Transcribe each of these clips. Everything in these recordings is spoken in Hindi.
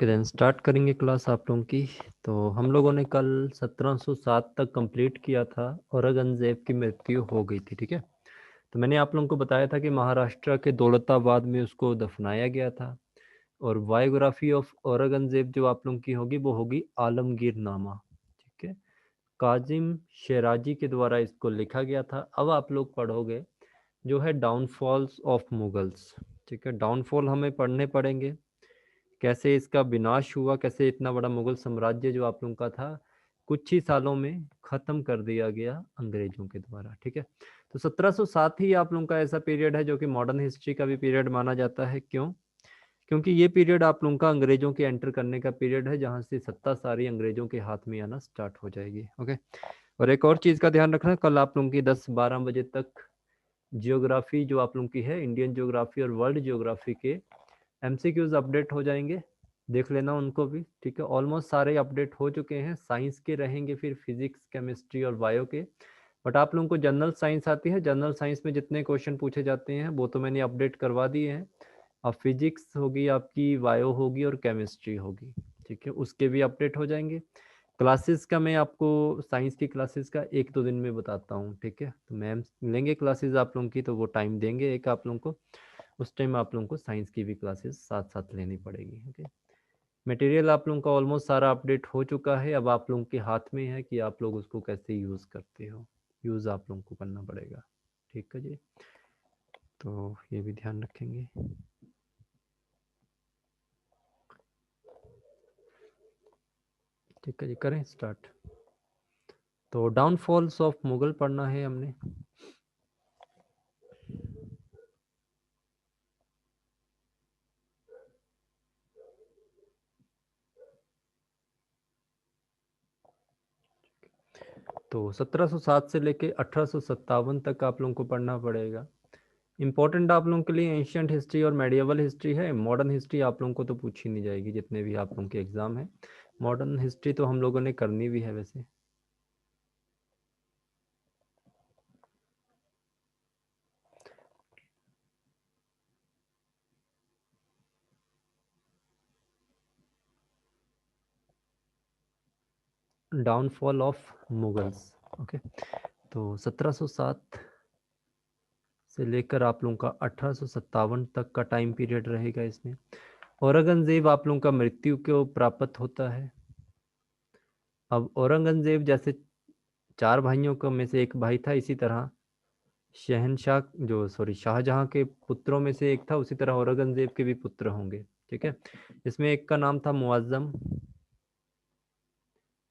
ओके देन स्टार्ट करेंगे क्लास आप लोगों की। तो हम लोगों ने कल 1707 तक कंप्लीट किया था। औरंगजेब की मृत्यु हो गई थी, ठीक है। तो मैंने आप लोगों को बताया था कि महाराष्ट्र के दौलताबाद में उसको दफनाया गया था। और बायोग्राफी ऑफ औरंगजेब जो आप लोगों की होगी वो होगी आलमगीर नामा, ठीक है। काजिम शेराजी के द्वारा इसको लिखा गया था। अब आप लोग पढ़ोगे जो है डाउनफॉल्स ऑफ मुगल्स, ठीक है। डाउनफॉल हमें पढ़ने पड़ेंगे, कैसे इसका विनाश हुआ, कैसे इतना बड़ा मुगल साम्राज्य जो आप लोगों का था कुछ ही सालों में खत्म कर दिया गया अंग्रेजों के द्वारा, ठीक है। तो 1707 ही आप लोगों का ऐसा पीरियड है जो कि मॉडर्न हिस्ट्री का भी पीरियड माना जाता है। क्यों? क्योंकि ये पीरियड आप लोगों का अंग्रेजों के एंटर करने का पीरियड है, जहां से सत्ता सारी अंग्रेजों के हाथ में आना स्टार्ट हो जाएगी। ओके। और एक और चीज का ध्यान रखना, कल आप लोगों की 10-12 बजे तक जियोग्राफी जो आप लोगों की है, इंडियन जियोग्राफी और वर्ल्ड जियोग्राफी के एमसीक्यूज अपडेट हो जाएंगे, देख लेना उनको भी, ठीक है। ऑलमोस्ट सारे अपडेट हो चुके हैं। साइंस के रहेंगे फिर फिजिक्स, केमिस्ट्री और बायो के। बट आप लोगों को जनरल साइंस आती है, जनरल साइंस में जितने क्वेश्चन पूछे जाते हैं वो तो मैंने अपडेट करवा दिए हैं। अब फिजिक्स होगी आपकी, बायो होगी और केमिस्ट्री होगी, ठीक है, उसके भी अपडेट हो जाएंगे। क्लासेस का मैं आपको साइंस की क्लासेस का 1-2 दिन में बताता हूँ, ठीक है। तो मैम लेंगे क्लासेस आप लोगों की, तो वो टाइम देंगे एक आप लोगों को, उस टाइम आप लोगों को साइंस की भी क्लासेस साथ साथ लेनी पड़ेगी, ओके। मटेरियल आप लोगों का ऑलमोस्ट सारा अपडेट हो चुका है। अब आप लोगों के हाथ में है कि आप लोग उसको कैसे यूज़ करते हो, यूज़ आप लोगों को करना पड़ेगा, ठीक है जी। तो ये भी ध्यान रखेंगे। ठीक है जी, करें स्टार्ट। तो डाउनफॉल्स ऑफ मुगल पढ़ना है हमने। तो 1707 से लेके 1857 तक आप लोगों को पढ़ना पड़ेगा। इंपॉर्टेंट आप लोगों के लिए एंशियंट हिस्ट्री और मेडिएवल हिस्ट्री है। मॉडर्न हिस्ट्री आप लोगों को तो पूछी नहीं जाएगी, जितने भी आप लोगों के एग्जाम है। मॉडर्न हिस्ट्री तो हम लोगों ने करनी भी है वैसे। Downfall of Mughals, okay. तो 1707 से लेकर आप लोगों का 1857 तक का टाइम पीरियड रहेगा इसमें। औरंगजेब आप लोगों का मृत्यु को प्राप्त होता है। अब औरंगजेब जैसे 4 भाइयों का में से एक भाई था, इसी तरह शहनशाह जो शाहजहां के पुत्रों में से एक था, उसी तरह औरंगजेब के भी पुत्र होंगे, ठीक है। इसमें एक का नाम था मुअज्जम,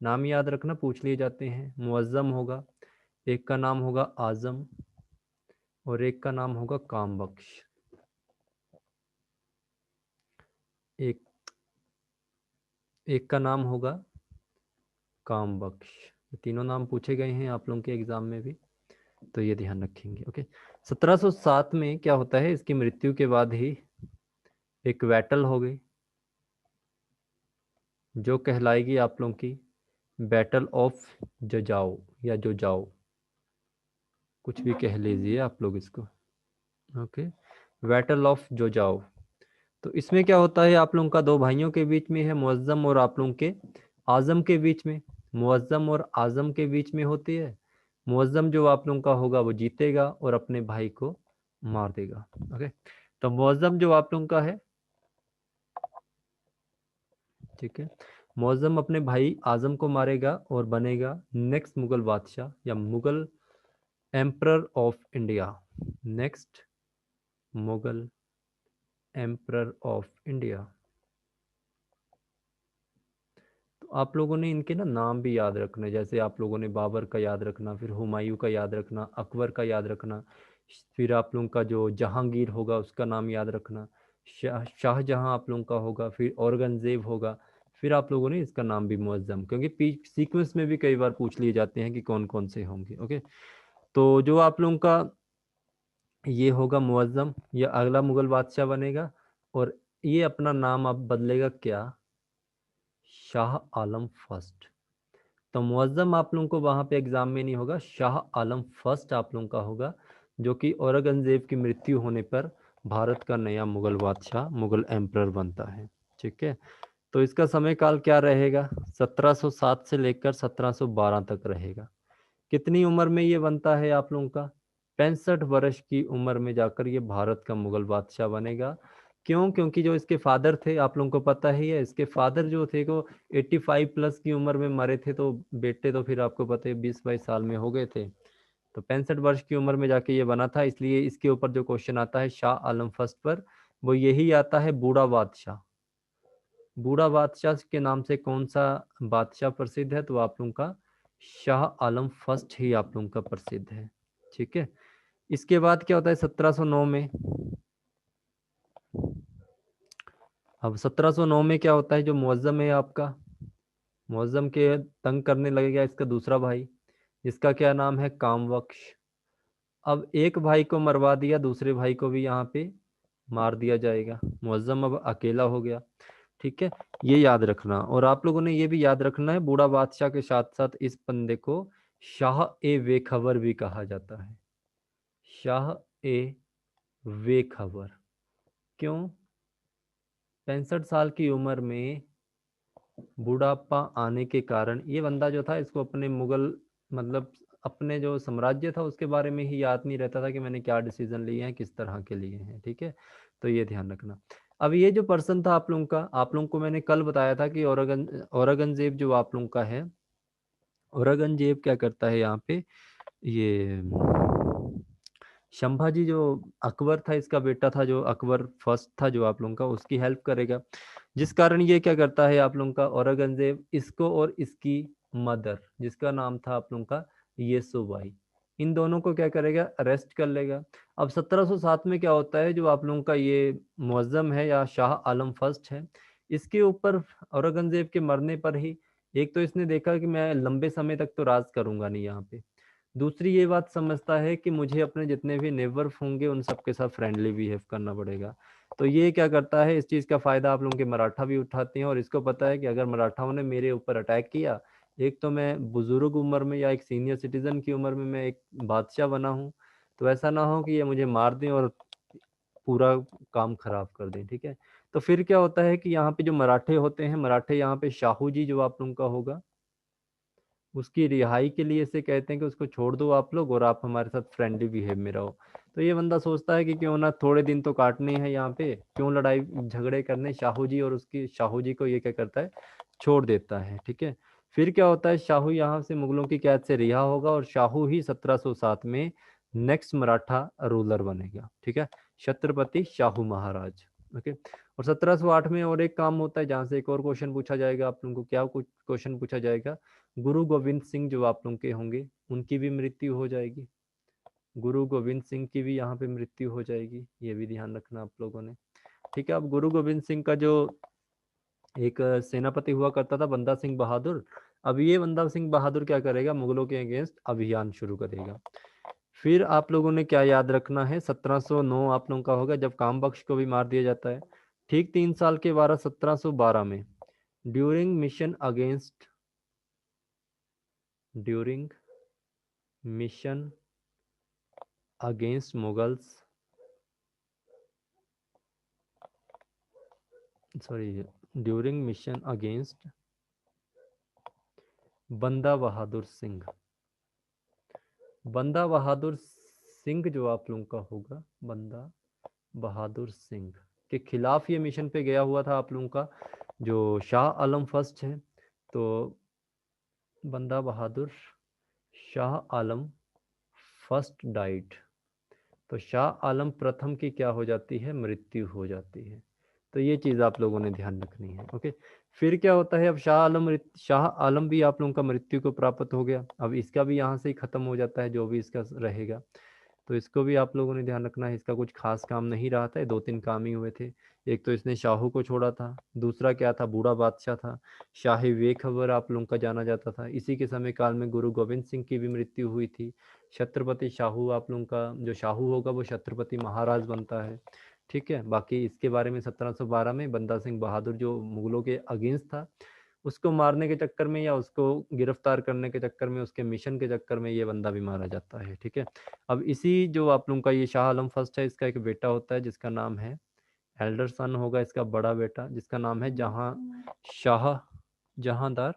नाम याद रखना, पूछ लिए जाते हैं। मुअज्जम होगा, एक का नाम होगा आजम और एक का नाम होगा काम बख्श। एक एक का नाम होगा काम बख्श। ये तीनों नाम पूछे गए हैं आप लोगों के एग्जाम में भी, तो ये ध्यान रखेंगे, ओके। 1707 में क्या होता है, इसकी मृत्यु के बाद ही एक बैटल हो गई जो कहलाएगी आप लोगों की बैटल ऑफ जजाओ या जोजाओ, कुछ भी कह लीजिए आप लोग इसको, ओके। Battle of जोजाओ। तो इसमें क्या होता है, आप लोगों का 2 भाइयों के बीच में है, मुअज्जम और आप लोगों के आजम के बीच में। मुअज्जम और आजम के बीच में होती है। मुअज्जम जो आप लोगों का होगा वो जीतेगा और अपने भाई को मार देगा, ओके। तो मुअज्जम जो आप लोगों का है, ठीक है, मुअज्जम अपने भाई आजम को मारेगा और बनेगा नेक्स्ट मुगल बादशाह या Mughal emperor of India. Next Mughal emperor of India. तो आप लोगों ने इनके ना नाम भी याद रखने, जैसे आप लोगों ने बाबर का याद रखना, फिर हुमायूं का याद रखना, अकबर का याद रखना, फिर आप लोगों का जो जहांगीर होगा उसका नाम याद रखना, शाहजहां आप लोगों का होगा, फिर औरंगजेब होगा, फिर आप लोगों ने इसका नाम भी मुअज्जम, क्योंकि सीक्वेंस में भी कई बार पूछ लिए जाते हैं कि कौन कौन से होंगे, ओके। तो जो आप लोगों का ये होगा मुअज्जम, ये अगला मुगल बादशाह बनेगा और ये अपना नाम अब बदलेगा क्या, शाह आलम फर्स्ट। तो मुअज्जम आप लोगों को वहां पे एग्जाम में नहीं होगा, शाह आलम फर्स्ट आप लोगों का होगा, जो कि औरंगजेब की मृत्यु होने पर भारत का नया मुगल बादशाह, मुगल एम्परर बनता है, ठीक है। तो इसका समय काल क्या रहेगा? 1707 से लेकर 1712 तक रहेगा। कितनी उम्र में ये बनता है आप लोगों का? 65 वर्ष की उम्र में जाकर ये भारत का मुगल बादशाह बनेगा। क्यों? क्योंकि जो इसके फादर थे, आप लोगों को पता ही है, इसके फादर जो थे वो 85 प्लस की उम्र में मरे थे, तो बेटे तो फिर आपको पता है 20-22 साल में हो गए थे। तो 65 वर्ष की उम्र में जाके ये बना था, इसलिए इसके ऊपर जो क्वेश्चन आता है शाह आलम फर्स्ट पर, वो यही आता है, बूढ़ा बादशाह। बूढ़ा बादशाह के नाम से कौन सा बादशाह प्रसिद्ध है? तो आप लोगों का शाह आलम फर्स्ट ही आप लोगों का प्रसिद्ध है। ठीक है। इसके बाद क्या होता है 1709 में? अब 1709 में क्या होता है? जो मुअज्जम है आपका, मुअज्जम के तंग करने लगेगा इसका दूसरा भाई, जिसका क्या नाम है? कामबख्श। अब एक भाई को मरवा दिया, दूसरे भाई को भी यहाँ पे मार दिया जाएगा, मुअज्जम अब अकेला हो गया। ठीक है, ये याद रखना। और आप लोगों ने ये भी याद रखना है, बूढ़ा बादशाह के साथ साथ इस बंदे को शाह ए बेखबर भी कहा जाता है। शाह ए बेखबर। क्यों? 65 साल की उम्र में बुढ़ापा आने के कारण ये बंदा जो था, इसको अपने मुगल, मतलब अपने जो साम्राज्य था उसके बारे में ही याद नहीं रहता था कि मैंने क्या डिसीजन लिए हैं, किस तरह के लिए हैं। ठीक है, तो ये ध्यान रखना। अब ये जो पर्सन था आप लोगों का, आप लोगों को मैंने कल बताया था कि औरंगजेब जो आप लोगों का है, औरंगजेब क्या करता है यहाँ पे, ये संभाजी जो अकबर था, इसका बेटा था, जो अकबर फर्स्ट था जो आप लोगों का, उसकी हेल्प करेगा। जिस कारण ये क्या करता है आप लोगों का, औरंगजेब इसको और इसकी मदर, जिसका नाम था आप लोगों का येसुबाई, इन दोनों को क्या करेगा? अरेस्ट कर लेगा। अब 1707 में क्या होता है, जो आप लोगों का ये मुअज्जम है या शाह आलम फर्स्ट है, इसके ऊपर औरंगजेब के मरने पर ही, एक तो इसने देखा कि मैं लंबे समय तक तो राज करूंगा नहीं यहाँ पे, दूसरी ये बात समझता है कि मुझे अपने जितने भी नेबर होंगे उन सबके साथ फ्रेंडली बिहेव करना पड़ेगा। तो ये क्या करता है, इस चीज़ का फ़ायदा आप लोगों के मराठा भी उठाते हैं, और इसको पता है कि अगर मराठाओं ने मेरे ऊपर अटैक किया, एक तो मैं बुजुर्ग उम्र में या एक सीनियर सिटीजन की उम्र में मैं एक बादशाह बना हूँ, तो ऐसा ना हो कि ये मुझे मार दें और पूरा काम खराब कर दें। ठीक है, तो फिर क्या होता है कि यहाँ पे जो मराठे होते हैं, मराठे यहाँ पे शाहू जी जो आप लोगों का होगा, उसकी रिहाई के लिए इसे कहते हैं कि उसको छोड़ दो आप लोग, और आप हमारे साथ फ्रेंडली बिहेव में रहो। तो ये बंदा सोचता है कि क्यों ना थोड़े दिन तो काटने हैं यहाँ पे, क्यों लड़ाई झगड़े करने, शाहू जी और उसकी, शाहू जी को ये क्या करता है, छोड़ देता है। ठीक है, फिर क्या होता है, शाहू यहाँ से मुगलों की कैद से रिहा होगा, और शाहू ही 1707 में नेक्स्ट मराठा रूलर बनेगा। ठीक है, छत्रपति शाहू महाराज। ओके, और 1708 में और एक काम होता है जहाँ से एक और क्वेश्चन पूछा जाएगा आप लोगों को। क्या कुछ क्वेश्चन पूछा जाएगा? गुरु गोविंद सिंह जो आप लोगों के होंगे, उनकी भी मृत्यु हो जाएगी। गुरु गोविंद सिंह की भी यहाँ पे मृत्यु हो जाएगी, ये भी ध्यान रखना आप लोगों ने। ठीक है, अब गुरु गोविंद सिंह का जो एक सेनापति हुआ करता था, बंदा सिंह बहादुर, अब ये बंदा सिंह बहादुर क्या करेगा, मुगलों के अगेंस्ट अभियान शुरू करेगा। फिर आप लोगों ने क्या याद रखना है, 1709 आप लोगों का होगा जब कामबख्श को भी मार दिया जाता है। ठीक 3 साल के बाद 1712 में during mission against, during mission against Mughals, sorry, during mission against बंदा बहादुर सिंह, बंदा बहादुर सिंह जो आप लोगों का होगा, बंदा बहादुर सिंह के खिलाफ ये मिशन पे गया हुआ था आप लोगों का जो शाह आलम फर्स्ट है। तो बंदा बहादुर शाह आलम फर्स्ट डाइट, तो शाह आलम प्रथम की क्या हो जाती है, मृत्यु हो जाती है। तो ये चीज़ आप लोगों ने ध्यान रखनी है। ओके, फिर क्या होता है, अब शाह आलम भी आप लोगों का मृत्यु को प्राप्त हो गया, अब इसका भी यहाँ से ही खत्म हो जाता है जो भी इसका रहेगा। तो इसको भी आप लोगों ने ध्यान रखना है, इसका कुछ खास काम नहीं रहा था, 2-3 काम ही हुए थे। एक तो इसने शाहू को छोड़ा था, दूसरा क्या था, बूढ़ा बादशाह था, शाही बेखबर आप लोगों का जाना जाता था। इसी के समय काल में गुरु गोविंद सिंह की भी मृत्यु हुई थी। छत्रपति शाहू आप लोगों का जो शाहू होगा वो छत्रपति महाराज बनता है। ठीक है, बाकी इसके बारे में 1712 में बंदा सिंह बहादुर जो मुगलों के अगेंस्ट था, उसको मारने के चक्कर में या उसको गिरफ्तार करने के चक्कर में, उसके मिशन के चक्कर में ये बंदा भी मारा जाता है। ठीक है, अब इसी जो आप लोगों का ये शाह आलम फर्स्ट है, इसका एक बेटा होता है जिसका नाम है एल्डर सन होगा इसका बड़ा बेटा, जिसका नाम है जहांदार,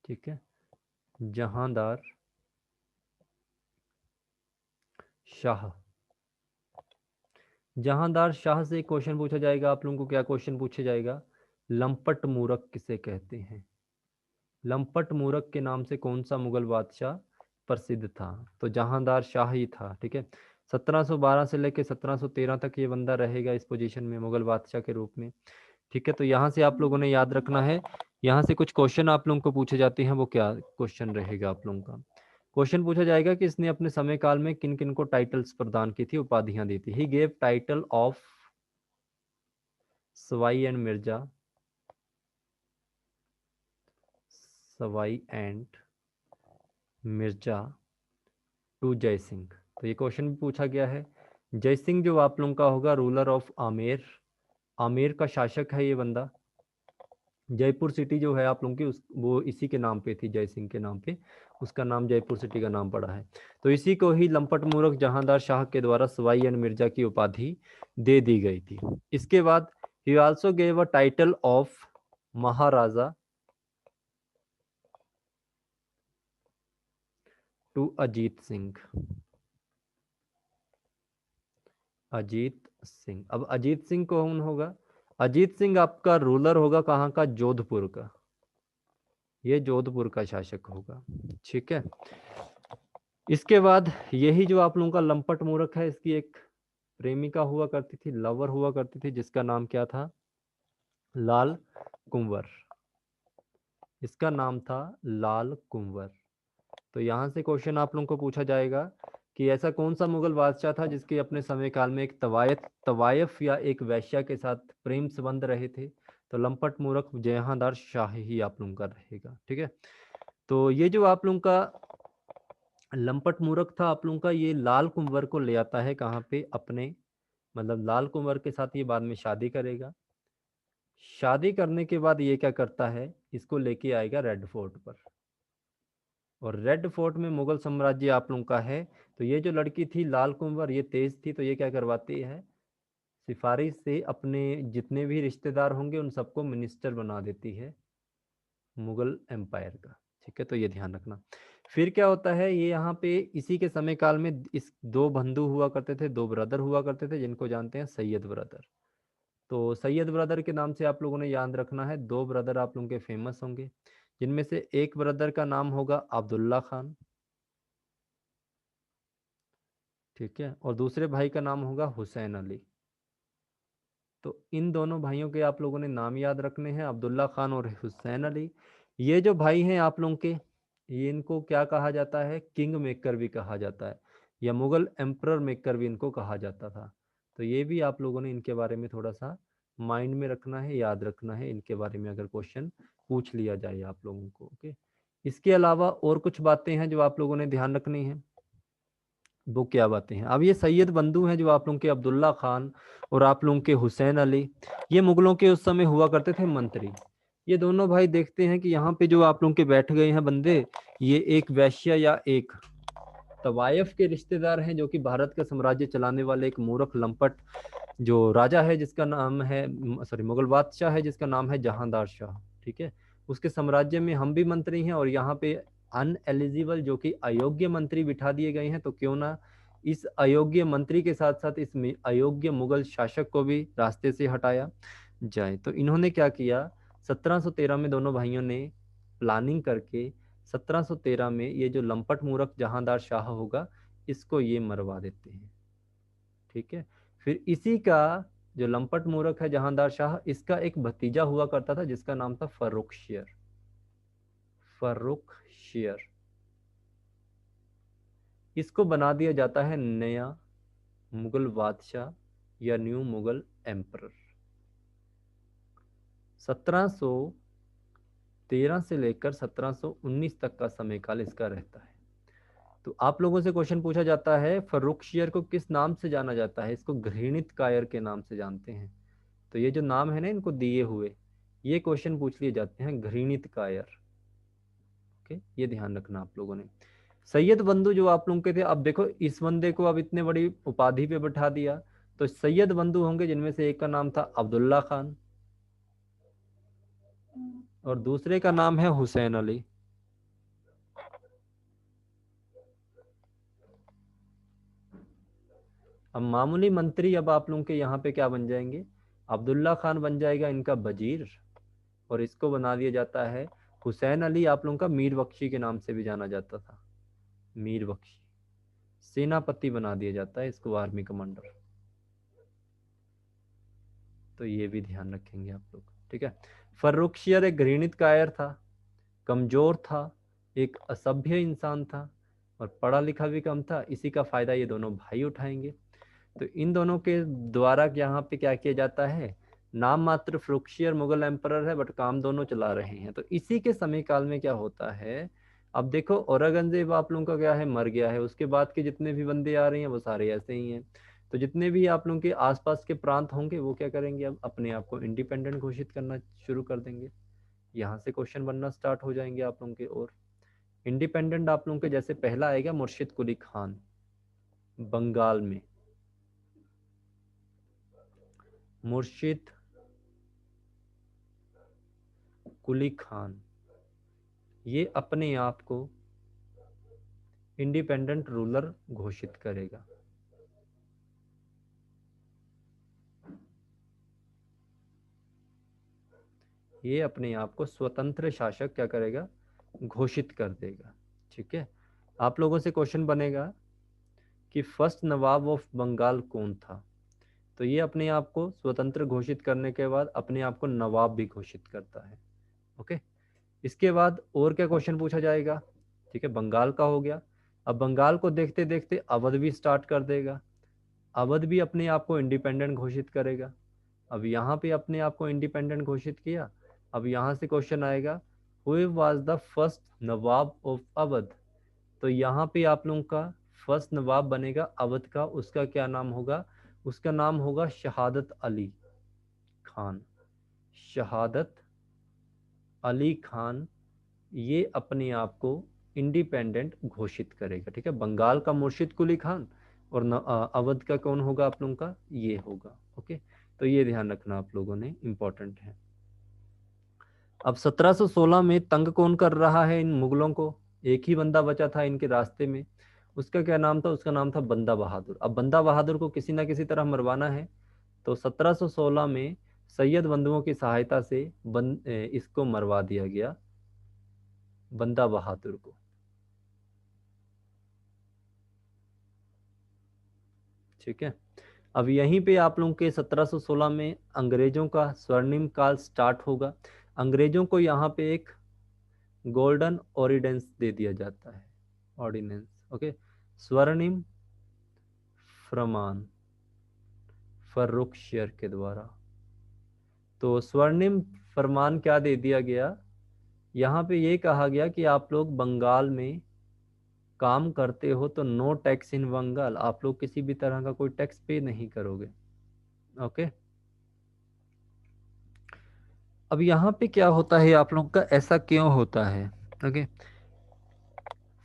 ठीक है, जहांदार शाह। जहांदार शाह से एक क्वेश्चन पूछा जाएगा आप लोगों को। क्या क्वेश्चन पूछा जाएगा? लंपट मूरख किसे कहते हैं? लंपट मूरख के नाम से कौन सा मुगल बादशाह प्रसिद्ध था? तो जहांदार शाह ही था, ठीक है। 1712 से लेकर 1713 तक ये बंदा रहेगा इस पोजीशन में मुगल बादशाह के रूप में, ठीक है। तो यहाँ से आप लोगों ने याद रखना है, यहाँ से कुछ क्वेश्चन आप लोगों को पूछे जाते हैं। वो क्या क्वेश्चन रहेगा आप लोगों का? क्वेश्चन पूछा जाएगा कि इसने अपने समय काल में किन किन को टाइटल्स प्रदान की थी, उपाधियां दी थी। He gave title of Sawai and Mirza, Sawai and Mirza to Jai Singh. तो ये क्वेश्चन भी पूछा गया है। जय सिंह जो आप लोगों का होगा रूलर ऑफ आमेर, आमेर का शासक है ये बंदा। जयपुर सिटी जो है आप लोगों की वो इसी के नाम पे थी, जय सिंह के नाम पे उसका नाम जयपुर सिटी का नाम पड़ा है। तो इसी को ही लंपट मूरख जहांदार शाह के द्वारा सवाई एंड मिर्जा की उपाधि दे दी गई थी। इसके बाद he also gave a title of Maharaja to Ajit Singh. Ajit Singh, अब अजीत सिंह कौन होगा? अजीत सिंह आपका रूलर होगा कहाँ का? जोधपुर का। ये जोधपुर का शासक होगा, ठीक है। इसके बाद यही जो आप लोगों का लंपट मूरख है, इसकी एक प्रेमिका हुआ करती थी, लवर हुआ करती थी, जिसका नाम क्या था? लाल कुंवर। इसका नाम था लाल कुंवर। तो यहाँ से क्वेश्चन आप लोगों को पूछा जाएगा कि ऐसा कौन सा मुगल बादशाह था जिसके अपने समय काल में एक तवायफ या एक वैश्या के साथ प्रेम संबंध रहे थे? तो लंपट मूरख जहांदार शाह ही आप लोगों का रहेगा, ठीक है। तो ये जो आप लोगों का लंपट मूरख था आप लोगों का, ये लाल कुंवर को ले आता है कहाँ पे? अपने, मतलब लाल कुंवर के साथ ये बाद में शादी करेगा। शादी करने के बाद ये क्या करता है? इसको लेके आएगा रेड फोर्ट पर। और रेड फोर्ट में मुगल साम्राज्य आप लोगों का है। तो ये जो लड़की थी लाल कुंवर, ये तेज थी, तो ये क्या करवाती है? सिफारिश से अपने जितने भी रिश्तेदार होंगे उन सबको मिनिस्टर बना देती है मुगल एम्पायर का, ठीक है। तो ये ध्यान रखना। फिर क्या होता है, ये यहाँ पे इसी के समय काल में इस दो बंधु हुआ करते थे, दो ब्रदर हुआ करते थे, जिनको जानते हैं सैयद ब्रदर। तो सैयद ब्रदर के नाम से आप लोगों ने याद रखना है। दो ब्रदर आप लोगों के फेमस होंगे, जिनमें से एक ब्रदर का नाम होगा अब्दुल्ला खान, ठीक है, और दूसरे भाई का नाम होगा हुसैन अली। तो इन दोनों भाइयों के आप लोगों ने नाम याद रखने हैं, अब्दुल्ला खान और हुसैन अली। ये जो भाई हैं आप लोगों के, ये इनको क्या कहा जाता है? किंग मेकर भी कहा जाता है, या मुगल एम्परर मेकर भी इनको कहा जाता था। तो ये भी आप लोगों ने इनके बारे में थोड़ा सा माइंड में रखना है, याद रखना है, इनके बारे में अगर क्वेश्चन पूछ लिया जाए आप लोगों को, ओके। इसके अलावा और कुछ बातें हैं जो आप लोगों ने ध्यान रखनी है। वो क्या बातें हैं? अब ये सैयद बंधु हैं जो आप लोगों के अब्दुल्ला खान और आप लोगों के हुसैन अली, ये मुगलों के उस समय हुआ करते थे मंत्री। ये दोनों भाई देखते हैं कि यहाँ पे जो आप लोगों के बैठ गए हैं बंदे, ये एक वैश्य या एक तवायफ के रिश्तेदार हैं, जो कि भारत का साम्राज्य चलाने वाले एक मूर्ख लंपट जो राजा है जिसका नाम है, सॉरी, मुगल बादशाह है जिसका नाम है जहांदार शाह, ठीक है। उसके साम्राज्य में हम भी मंत्री हैं और यहाँ पे अनएलिजिबल जो कि अयोग्य मंत्री बिठा दिए गए हैं। तो क्यों ना इस अयोग्य मंत्री के साथ साथ इस अयोग्य मुगल शासक को भी रास्ते से हटाया जाए। तो इन्होंने क्या किया, 1713 में दोनों भाइयों ने प्लानिंग करके 1713 में ये जो लंपट मूर्ख जहांदार शाह होगा, इसको ये मरवा देते हैं, ठीक है। फिर इसी का जो लंपट मूर्ख है जहांदार शाह, इसका एक भतीजा हुआ करता था जिसका नाम था फर्रुखशियर। फर्रुखशियर, इसको बना दिया जाता है नया मुगल बादशाह या न्यू मुगल एम्परर। 1713 से लेकर 1719 तक का समय काल इसका रहता है। तो आप लोगों से क्वेश्चन पूछा जाता है, फर्रुखशियर को किस नाम से जाना जाता है? इसको घृणित कायर के नाम से जानते हैं। तो ये जो नाम है ना इनको दिए हुए, ये क्वेश्चन पूछ लिए जाते हैं, घृणित कायर, ओके। ये ध्यान रखना आप लोगों ने। सैयद बंधु जो आप लोगों के थे, अब देखो इस बंदे को अब इतने बड़ी उपाधि पे बैठा दिया, तो सैयद बंधु होंगे जिनमें से एक का नाम था अब्दुल्ला खान और दूसरे का नाम है हुसैन अली। अब मामूली मंत्री अब आप लोगों के यहाँ पे क्या बन जाएंगे, अब्दुल्ला खान बन जाएगा इनका वजीर और इसको बना दिया जाता है हुसैन अली, आप लोगों का मीर बख्शी के नाम से भी जाना जाता था, मीर बख्शी, सेनापति बना दिया जाता है इसको, आर्मी कमांडर। तो ये भी ध्यान रखेंगे आप लोग, ठीक है। फर्रुखशियर एक घृणित कायर था, कमजोर था, एक असभ्य इंसान था और पढ़ा लिखा भी कम था। इसी का फायदा ये दोनों भाई उठाएंगे। तो इन दोनों के द्वारा यहाँ पे क्या किया जाता है, नाम मात्र फ्रुक्शियर मुगल एम्परर है बट काम दोनों चला रहे हैं। तो इसी के समय काल में क्या होता है, अब देखो औरंगजेब आप लोगों का क्या है, मर गया है, उसके बाद के जितने भी बंदे आ रहे हैं वो सारे ऐसे ही हैं। तो जितने भी आप लोगों के आसपास के प्रांत होंगे वो क्या करेंगे, अब अपने आप को इंडिपेंडेंट घोषित करना शुरू कर देंगे। यहाँ से क्वेश्चन बनना स्टार्ट हो जाएंगे आप लोगों के। और इंडिपेंडेंट आप लोगों के जैसे पहला आएगा मुर्शिद कुली खान बंगाल में, मुर्शिद कुली खान ये अपने आप को इंडिपेंडेंट रूलर घोषित करेगा। ये अपने आप को स्वतंत्र शासक क्या करेगा, घोषित कर देगा। ठीक है, आप लोगों से क्वेश्चन बनेगा कि फर्स्ट नवाब ऑफ बंगाल कौन था। तो ये अपने आप को स्वतंत्र घोषित करने के बाद अपने आप को नवाब भी घोषित करता है। ओके, इसके बाद और क्या क्वेश्चन पूछा जाएगा। ठीक है, बंगाल का हो गया। अब बंगाल को देखते देखते अवध भी स्टार्ट कर देगा, अवध भी अपने आप को इंडिपेंडेंट घोषित करेगा। अब यहाँ पे अपने आप को इंडिपेंडेंट घोषित किया। अब यहाँ से क्वेश्चन आएगा who was the first Nawab of Awadh. तो यहाँ पे आप लोगों का फर्स्ट नवाब बनेगा अवध का, उसका क्या नाम होगा, उसका नाम होगा शहादत अली खान। शहादत अली खान ये अपने आप को इंडिपेंडेंट घोषित करेगा। ठीक है, बंगाल का मुर्शिद कुली खान और अवध का कौन होगा आप लोगों का, ये होगा। ओके, तो ये ध्यान रखना आप लोगों ने, इंपॉर्टेंट है। अब 1716 में तंग कौन कर रहा है इन मुगलों को, एक ही बंदा बचा था इनके रास्ते में, उसका क्या नाम था, उसका नाम था बंदा बहादुर। अब बंदा बहादुर को किसी ना किसी तरह मरवाना है। तो 1716 में सैयद बंधुओं की सहायता से इसको मरवा दिया गया, बंदा बहादुर को। ठीक है, अब यहीं पे आप लोगों के 1716 में अंग्रेजों का स्वर्णिम काल स्टार्ट होगा। अंग्रेजों को यहाँ पे एक गोल्डन ऑर्डिनेंस दे दिया जाता है, ऑर्डिनेंस। ओके, स्वर्णिम फरमान फर्रुखशियर के द्वारा। तो स्वर्णिम फरमान क्या दे दिया गया, यहाँ पे ये कहा गया कि आप लोग बंगाल में काम करते हो तो नो टैक्स इन बंगाल, आप लोग किसी भी तरह का कोई टैक्स पे नहीं करोगे। ओके, अब यहाँ पे क्या होता है आप लोगों का, ऐसा क्यों होता है। ओके,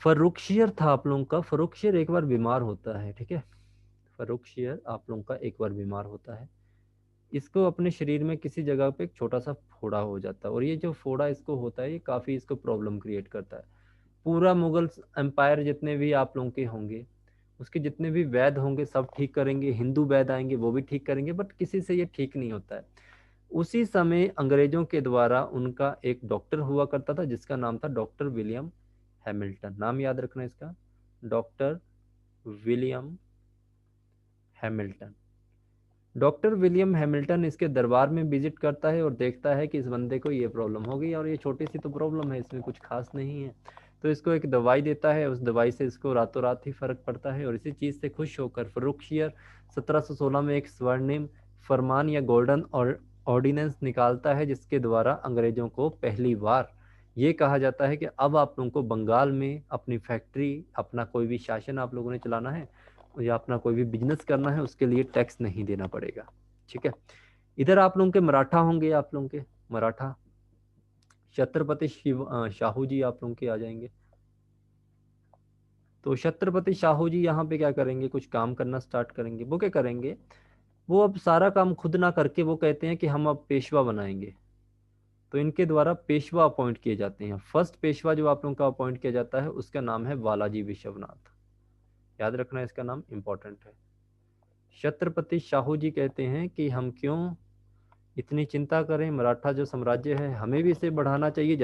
फर्रुखशियर था आप लोगों का, फर्रुखशियर एक बार बीमार होता है। ठीक है, फर्रुखशियर आप लोगों का एक बार बीमार होता है, इसको अपने शरीर में किसी जगह पे एक छोटा सा फोड़ा हो जाता है और ये जो फोड़ा इसको होता है ये काफ़ी इसको प्रॉब्लम क्रिएट करता है। पूरा मुगल एम्पायर जितने भी आप लोगों के होंगे, उसके जितने भी वैद्य होंगे सब ठीक करेंगे, हिंदू वैद्य आएंगे वो भी ठीक करेंगे, बट किसी से ये ठीक नहीं होता है। उसी समय अंग्रेजों के द्वारा उनका एक डॉक्टर हुआ करता था जिसका नाम था डॉक्टर विलियम हैमिल्टन। नाम याद रखना इसका, doctor William Hamilton. Doctor William Hamilton इसके दरबार में विजिट करता है और देखता है कि इस बंदे को ये प्रॉब्लम हो गई और ये छोटी सी तो प्रॉब्लम है, इसमें कुछ खास नहीं है। तो इसको एक दवाई देता है, उस दवाई से इसको रातों रात ही फर्क पड़ता है और इसी चीज़ से खुश होकर फर्रुखशियर 1716 में एक स्वर्णिम फरमान या गोल्डन ऑर्डिनेंस निकालता है जिसके द्वारा अंग्रेजों को पहली बार ये कहा जाता है कि अब आप लोगों को बंगाल में अपनी फैक्ट्री, अपना कोई भी शासन आप लोगों ने चलाना है या अपना कोई भी बिजनेस करना है उसके लिए टैक्स नहीं देना पड़ेगा। ठीक है, इधर आप लोगों के मराठा होंगे, आप लोगों के मराठा छत्रपति शाहू जी आप लोगों के आ जाएंगे। तो छत्रपति शाहू जी यहाँ पे क्या करेंगे, कुछ काम करना स्टार्ट करेंगे। वो क्या करेंगे, वो अब सारा काम खुद ना करके वो कहते हैं कि हम अब पेशवा बनाएंगे। तो इनके द्वारा पेशवा अपॉइंट किए जाते हैं। फर्स्ट पेशवा जो आप लोगों का अपॉइंट किया जाता है उसका नाम है बालाजी विश्वनाथ। याद रखना, इसका नाम इंपॉर्टेंट है। छत्रपति शाहू जी कहते हैं कि हम क्यों इतनी चिंता करें, मराठा जो साम्राज्य है हमें भी इसे बढ़ाना चाहिए,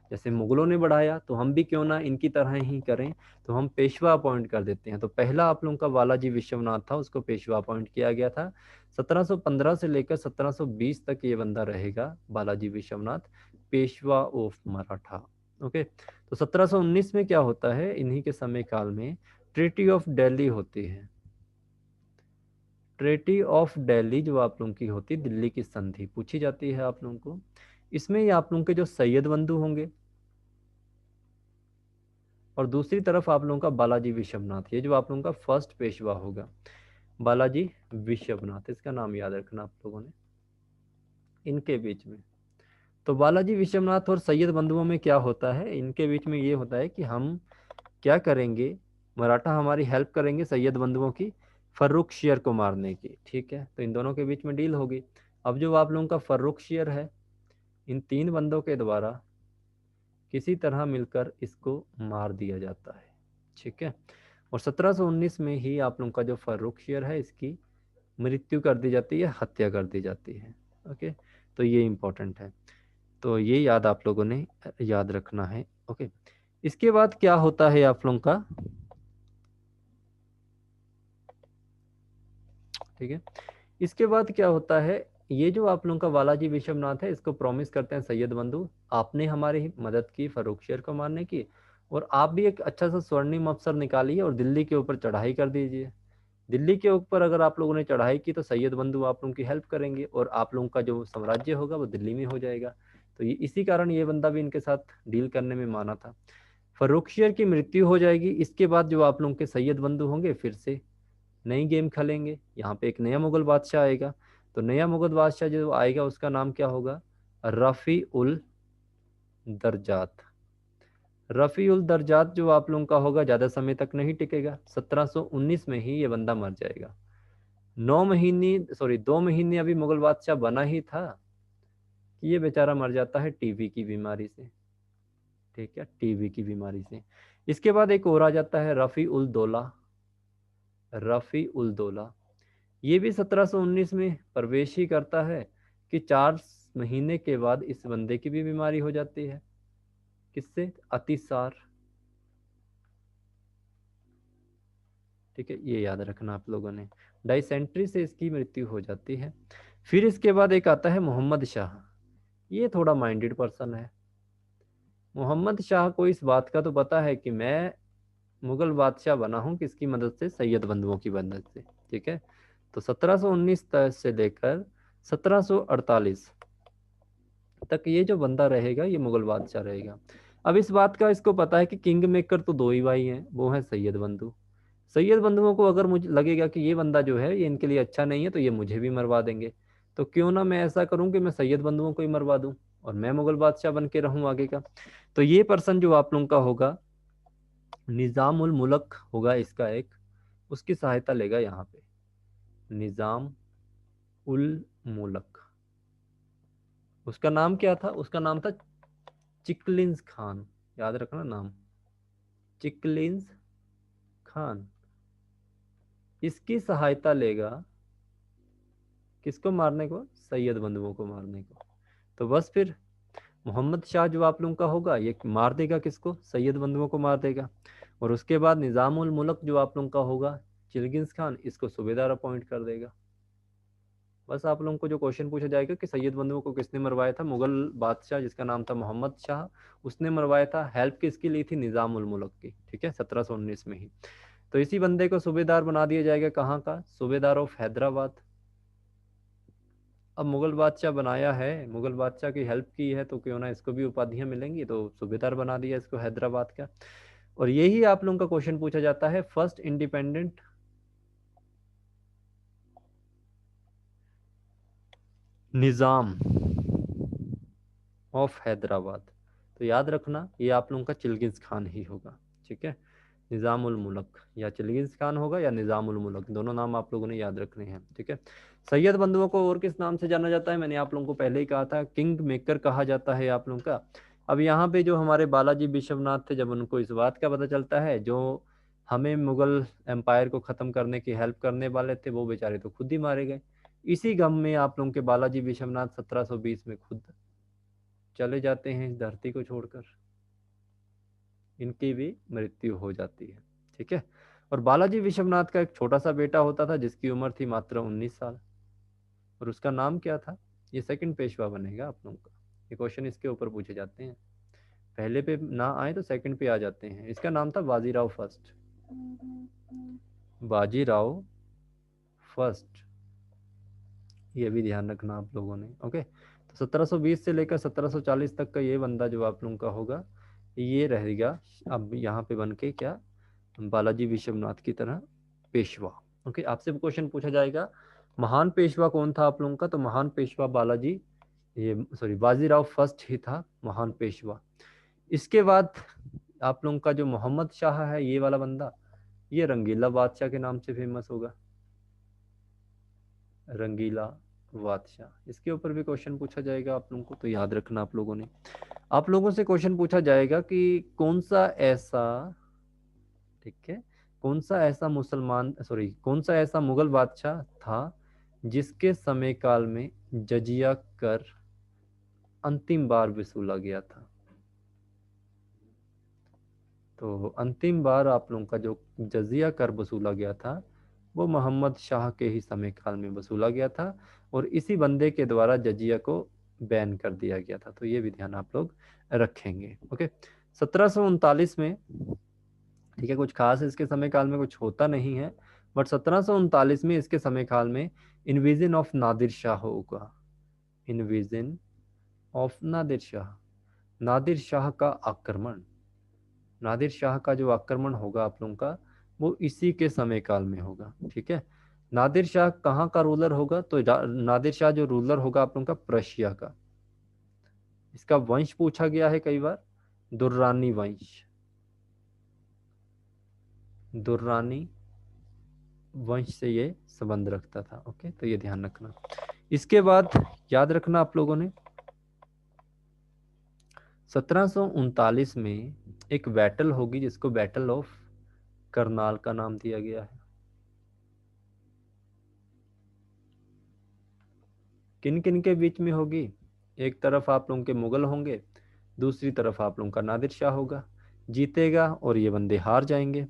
जैसे मुगलों ने बढ़ाया तो हम भी क्यों ना इनकी तरह ही करें। तो हम पेशवा अपॉइंट कर देते हैं। तो पहला आप लोगों का बालाजी विश्वनाथ था, उसको पेशवा अपॉइंट किया गया था। 1715 से लेकर 1720 तक ये बंदा रहेगा, बालाजी विश्वनाथ, पेशवा ऑफ मराठा। ओके। तो 1719 में क्या होता है, इन्हीं के समय काल में ट्रीटी ऑफ दिल्ली होती है। ट्रेटी ऑफ दिल्ली जो आप लोगों की होती है, दिल्ली की संधि पूछी जाती है आप लोगों को। इसमें ये आप लोगों के जो सैयद बंधु होंगे और दूसरी तरफ आप लोगों का बालाजी विश्वनाथ, ये जो आप लोगों का फर्स्ट पेशवा होगा बालाजी विश्वनाथ, इसका नाम याद रखना आप लोगों ने। इनके बीच में तो बालाजी विश्वनाथ और सैयद बंधुओं में क्या होता है, इनके बीच में ये होता है कि हम क्या करेंगे, मराठा हमारी हेल्प करेंगे सैयद बंधुओं की फर्रुखशियर को मारने की। ठीक है, तो इन दोनों के बीच में डील होगी। अब जो आप लोगों का फर्रुखशियर है, इन तीन बंदों के द्वारा किसी तरह मिलकर इसको मार दिया जाता है। ठीक है, और 1719 में ही आप लोगों का जो फर्रुखशियर है इसकी मृत्यु कर दी जाती है, हत्या कर दी जाती है। ओके, तो ये इंपॉर्टेंट है, तो ये याद आप लोगों ने याद रखना है। ओके, इसके बाद क्या होता है आप लोगों का, ठीक है, इसके बाद क्या होता है, ये जो आप लोगों का बालाजी विश्वनाथ है इसको प्रॉमिस करते हैं सैयद बंधु, आपने हमारी मदद की फर्रुखशियर को मारने की, और आप भी एक अच्छा सा स्वर्णिम अवसर निकालिए और दिल्ली के ऊपर चढ़ाई कर दीजिए। दिल्ली के ऊपर अगर आप लोगों ने चढ़ाई की तो सैयद बंधु आप लोगों की हेल्प करेंगे और आप लोगों का जो साम्राज्य होगा वो दिल्ली में हो जाएगा। तो ये इसी कारण ये बंदा भी इनके साथ डील करने में माना था। फर्रुखशियर की मृत्यु हो जाएगी, इसके बाद जो आप लोगों के सैयद बंधु होंगे फिर से नई गेम खेलेंगे। यहाँ पे एक नया मुगल बादशाह आएगा। तो नया मुगल बादशाह जो आएगा उसका नाम क्या होगा, रफ़ी उल दरजात। रफ़ी उल दरजात जो आप लोगों का होगा ज़्यादा समय तक नहीं टिकेगा, 1719 में ही ये बंदा मर जाएगा। 2 महीने अभी मुगल बादशाह बना ही था कि ये बेचारा मर जाता है टीबी की बीमारी से। ठीक है, टीबी की बीमारी से। इसके बाद एक और आ जाता है रफ़ी उल दौला। रफ़ी उल दौला ये भी 1719 में प्रवेश ही करता है कि 4 महीने के बाद इस बंदे की भी बीमारी हो जाती है। किससे, अतिसार। ठीक है, ये याद रखना आप लोगों ने, डाइसेंट्री से इसकी मृत्यु हो जाती है। फिर इसके बाद एक आता है मोहम्मद शाह। ये थोड़ा माइंडेड पर्सन है। मोहम्मद शाह को इस बात का तो पता है कि मैं मुगल बादशाह बना हूं किसकी मदद से, सैयद बंधुओं की मदद से। ठीक है, तो 1719 से लेकर 1748 तक ये जो बंदा रहेगा ये मुगल बादशाह रहेगा। अब इस बात का इसको पता है कि किंग मेकर तो दो ही भाई हैं, वो है सैयद बंधु। सैयद बंधुओं को अगर मुझे लगेगा कि ये बंदा जो है ये इनके लिए अच्छा नहीं है तो ये मुझे भी मरवा देंगे, तो क्यों ना मैं ऐसा करूं कि मैं सैयद बंधुओं को ही मरवा दूं और मैं मुगल बादशाह बन के रहूं आगे का। तो ये पर्सन जो आप लोगों का होगा निज़ाम उल मुल्क होगा इसका एक, उसकी सहायता लेगा यहाँ पे, निज़ाम उल मुल्क। उसका नाम क्या था, उसका नाम था चिकलिंस खान। याद रखना नाम, चिकलिंस खान। इसकी सहायता लेगा किसको मारने को, सैयद बंधुओं को मारने को। तो बस फिर मोहम्मद शाह जो आप लोगों का होगा ये मार देगा किसको, सैयद बंधुओं को मार देगा। और उसके बाद निज़ाम उल मुल्क जो आप लोगों का होगा चिलगिस खान, इसको सूबेदार अपॉइंट कर देगा। बस आप लोगों को जो क्वेश्चन पूछा जाएगा कि सैयद बंधुओं को किसने मरवाया था, मुगल बादशाह जिसका नाम था मोहम्मद शाह, उसने मरवाया था। हेल्प किसकी ली थी, निज़ाम उल मुल्क की। ठीक है, 1719 में ही। तो इसी बंदे को सूबेदार बना दिया जाएगा, कहाँ का, सूबेदार ऑफ हैदराबाद। अब मुगल बादशाह बनाया है, मुगल बादशाह की हेल्प की है तो क्यों ना इसको भी उपाधियां मिलेंगी, तो सूबेदार बना दिया इसको हैदराबाद का। और यही आप लोगों का क्वेश्चन पूछा जाता है, first independent Nizam of Hyderabad. तो याद रखना ये आप लोगों का चिलगिस खान ही होगा। ठीक है, निज़ामुल मुल्क, या चंगेज़ खान होगा या निज़ामुल मुल्क, दोनों नाम आप लोगों ने याद रखने हैं, ठीक है। सैयद बंधुओं को और किस नाम से जाना जाता है, मैंने आप लोगों को पहले ही कहा था, किंग मेकर कहा जाता है आप लोगों का। अब यहाँ पे जो हमारे बालाजी विश्वनाथ थे, जब उनको इस बात का पता चलता है, जो हमें मुगल एम्पायर को ख़त्म करने की हेल्प करने वाले थे, वो बेचारे तो खुद ही मारे गए। इसी गम में आप लोगों के बालाजी विश्वनाथ 1720 में खुद चले जाते हैं इस धरती को छोड़कर, इनकी भी मृत्यु हो जाती है, ठीक है। और बालाजी विश्वनाथ का एक छोटा सा बेटा होता था जिसकी उम्र थी मात्र 19 साल, और उसका नाम क्या था, ये सेकंड पेशवा बनेगा आप लोगों का। ये क्वेश्चन इसके ऊपर पूछे जाते हैं, पहले पे ना आए तो सेकंड पे आ जाते हैं। इसका नाम था बाजीराव फर्स्ट, बाजीराव फर्स्ट, ये भी ध्यान रखना आप लोगों ने, ओके। तो 1720 से लेकर 1740 तक का ये बंदा जो आप लोगों का होगा, ये रहेगा अब यहाँ पे बन के क्या, बालाजी विश्वनाथ की तरह पेशवा, ओके। आपसे क्वेश्चन पूछा जाएगा महान पेशवा कौन था आप लोगों का, तो महान पेशवा बालाजी, ये सॉरी बाजीराव फर्स्ट ही था महान पेशवा। इसके बाद आप लोगों का जो मोहम्मद शाह है, ये वाला बंदा, ये रंगीला बादशाह के नाम से फेमस होगा, रंगीला बादशाह। इसके ऊपर भी क्वेश्चन पूछा जाएगा आप लोगों को, तो याद रखना आप लोगों ने। आप लोगों से क्वेश्चन पूछा जाएगा कि कौन सा ऐसा, ठीक है, कौन सा ऐसा मुसलमान सॉरी कौन सा ऐसा मुगल बादशाह था जिसके समय काल में जजिया कर अंतिम बार वसूला गया था। तो अंतिम बार आप लोगों का जो जजिया कर वसूला गया था, वो मोहम्मद शाह के ही समय काल में वसूला गया था, और इसी बंदे के द्वारा जजिया को बैन कर दिया गया था। तो ये भी ध्यान आप लोग रखेंगे, ओके। 1739 में, ठीक है, कुछ खास इसके समय काल में कुछ होता नहीं है, बट 1739 में इसके समय काल में इन्वेजन ऑफ नादिर शाह होगा, इन्वेजन ऑफ नादिर शाह, नादिर शाह का आक्रमण, नादिर शाह का जो आक्रमण होगा आप लोगों का, वो इसी के समय काल में होगा, ठीक है। नादिर शाह कहाँ का रूलर होगा, तो नादिर शाह जो रूलर होगा आप लोगों का प्रशिया का। इसका वंश पूछा गया है कई बार, दुर्रानी वंश, दुर्रानी वंश से ये संबंध रखता था, ओके। तो ये ध्यान रखना। इसके बाद याद रखना आप लोगों ने 1739 में एक बैटल होगी जिसको बैटल ऑफ करनाल का नाम दिया गया है। किन किन के बीच में होगी, एक तरफ आप लोगों के मुगल होंगे, दूसरी तरफ आप लोगों का नादिर शाह होगा, जीतेगा और ये बंदे हार जाएंगे।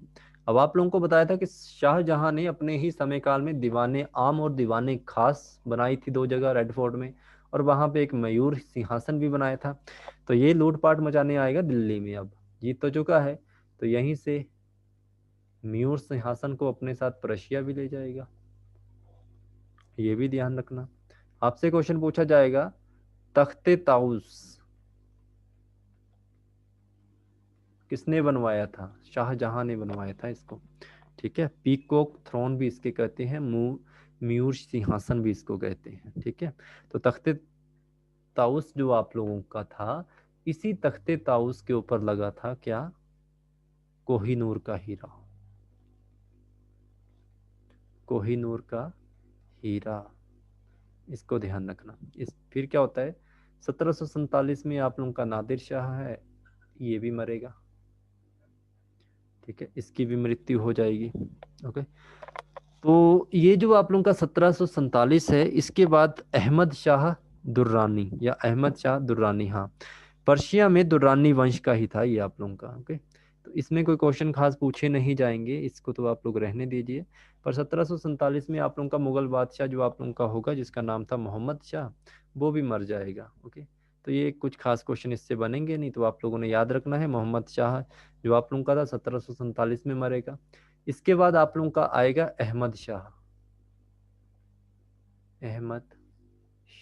अब आप लोगों को बताया था कि शाहजहां ने अपने ही समय काल में दीवाने आम और दीवाने खास बनाई थी दो जगह, रेड फोर्ट में, और वहां पे एक मयूर सिंहासन भी बनाया था। तो ये लूटपाट मचाने आएगा दिल्ली में, अब जीत तो चुका है, तो यहीं से मयूर सिंहासन को अपने साथ प्रशिया भी ले जाएगा, ये भी ध्यान रखना। आपसे क्वेश्चन पूछा जाएगा तख्ते ताउस किसने बनवाया था, शाहजहां ने बनवाया था इसको, ठीक है। पीकॉक थ्रोन भी इसके कहते हैं, मयूर सिंहासन भी इसको कहते हैं, ठीक है। तो तख्ते ताउस जो आप लोगों का था, इसी तख्ते ताउस के ऊपर लगा था क्या, कोहिनूर का हीरा, कोहिनूर का हीरा, इसको ध्यान रखना। इस फिर क्या होता है, 1747 में आप लोगों का नादिर शाह है, ये भी मरेगा, ठीक है, इसकी भी मृत्यु हो जाएगी, ओके। तो ये जो आप लोगों का 1747 है, इसके बाद अहमद शाह दुर्रानी, या अहमद शाह दुर्रानी, हाँ, पर्शिया में दुर्रानी वंश का ही था ये आप लोगों का, ओके। तो इसमें कोई क्वेश्चन खास पूछे नहीं जाएंगे, इसको तो आप लोग रहने दीजिए। पर 1747 में आप लोगों का मुगल बादशाह जो आप लोगों का होगा, जिसका नाम था मोहम्मद शाह, वो भी मर जाएगा, ओके। तो ये कुछ खास क्वेश्चन इससे बनेंगे नहीं, तो आप लोगों ने याद रखना है मोहम्मद शाह जो आप लोगों का था 1747 में मरेगा। इसके बाद आप लोगों का आएगा अहमद शाह, अहमद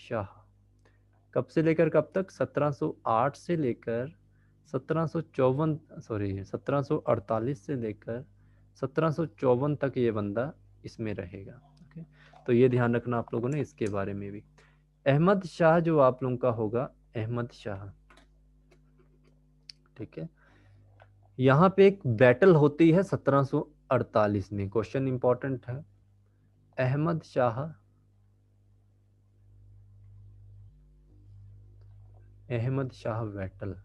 शाह कब से लेकर कब तक, 1708 से लेकर 1754, सॉरी 1748 से लेकर 1754 तक ये बंदा इसमें रहेगा, ओके। तो ये ध्यान रखना आप लोगों ने इसके बारे में भी। अहमद शाह जो आप लोगों का होगा, अहमद शाह, ठीक है, यहाँ पे एक बैटल होती है 1748 में, क्वेश्चन इंपॉर्टेंट है। अहमद शाह बैटल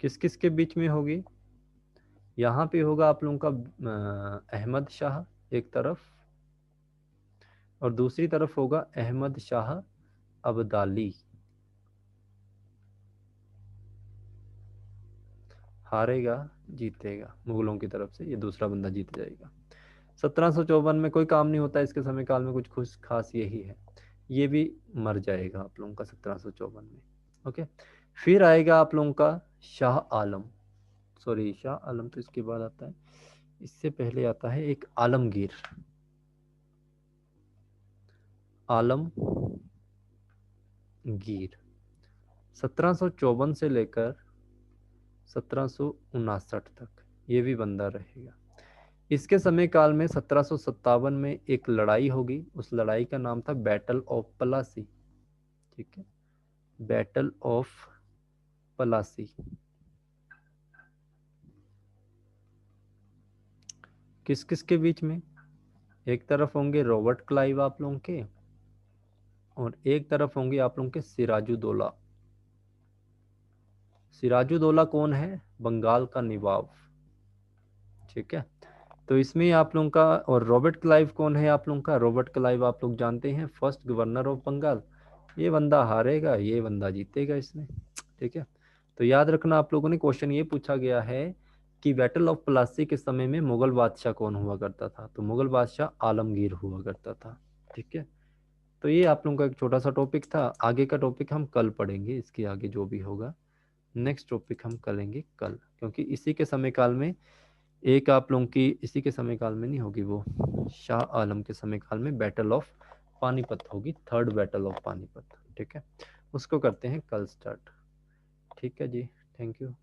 किस किस के बीच में होगी? यहाँ पे होगा आप लोगों का अहमद शाह एक तरफ, और दूसरी तरफ होगा अहमद शाह अब्दाली। हारेगा जीतेगा, मुगलों की तरफ से ये दूसरा बंदा जीत जाएगा। 1754 में कोई काम नहीं होता इसके समय काल में, कुछ खुश खास यही है, ये भी मर जाएगा आप लोगों का 1754 में। ओके, फिर आएगा आप लोगों का शाह आलम, सॉरी शाह आलम तो इसके बाद आता है, इससे पहले आता है एक आलमगीर। आलमगीर 1754 से लेकर 1759 तक ये भी बंदा रहेगा। इसके समय काल में 1757 में एक लड़ाई होगी, उस लड़ाई का नाम था बैटल ऑफ पलासी। ठीक है, बैटल ऑफ पलासी। किस किस के बीच में? एक तरफ होंगे रॉबर्ट क्लाइव आप लोगों के, और एक तरफ होंगे आप लोगों के सिराजुद्दौला। सिराजुद्दौला कौन है? बंगाल का नवाब। ठीक है, तो इसमें आप लोगों का, और रॉबर्ट क्लाइव कौन है आप लोगों का? रॉबर्ट क्लाइव आप लोग जानते हैं, फर्स्ट गवर्नर ऑफ बंगाल। ये बंदा हारेगा, ये बंदा जीतेगा इसमें। ठीक है, तो याद रखना आप लोगों ने, क्वेश्चन ये पूछा गया है कि बैटल ऑफ प्लासी के समय में मुगल बादशाह कौन हुआ करता था, तो मुगल बादशाह आलमगीर हुआ करता था। ठीक है, तो ये आप लोगों का एक छोटा सा टॉपिक था। आगे का टॉपिक हम कल पढ़ेंगे, इसके आगे जो भी होगा नेक्स्ट टॉपिक हम करेंगे कल, क्योंकि इसी के समय काल में एक आप लोगों की, इसी के समय काल में नहीं होगी, वो शाह आलम के समय काल में बैटल ऑफ पानीपत होगी, थर्ड बैटल ऑफ पानीपत। ठीक है, उसको करते हैं कल स्टार्ट। ठीक है जी, थैंक यू।